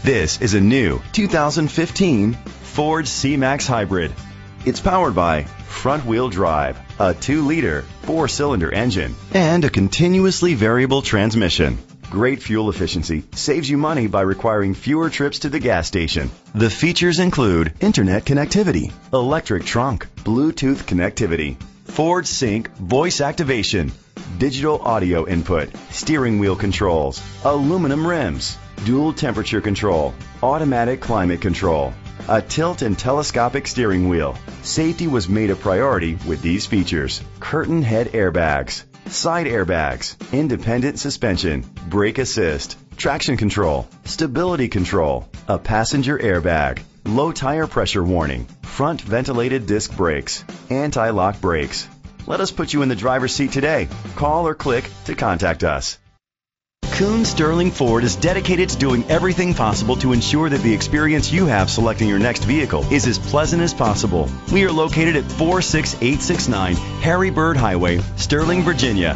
This is a new 2015 Ford C-Max Hybrid. It's powered by front-wheel drive, a 2-liter, 4-cylinder engine, and a continuously variable transmission. Great fuel efficiency saves you money by requiring fewer trips to the gas station. The features include internet connectivity, electric trunk, Bluetooth connectivity, Ford Sync voice activation, digital audio input, steering wheel controls, aluminum rims, dual temperature control, automatic climate control, a tilt and telescopic steering wheel. Safety was made a priority with these features: curtain head airbags, side airbags, independent suspension, brake assist, traction control, stability control, a passenger airbag, low tire pressure warning, front ventilated disc brakes, anti-lock brakes. Let us put you in the driver's seat today. Call or click to contact us. Kuhn Sterling Ford is dedicated to doing everything possible to ensure that the experience you have selecting your next vehicle is as pleasant as possible. We are located at 46869 Harry Bird Highway, Sterling, Virginia.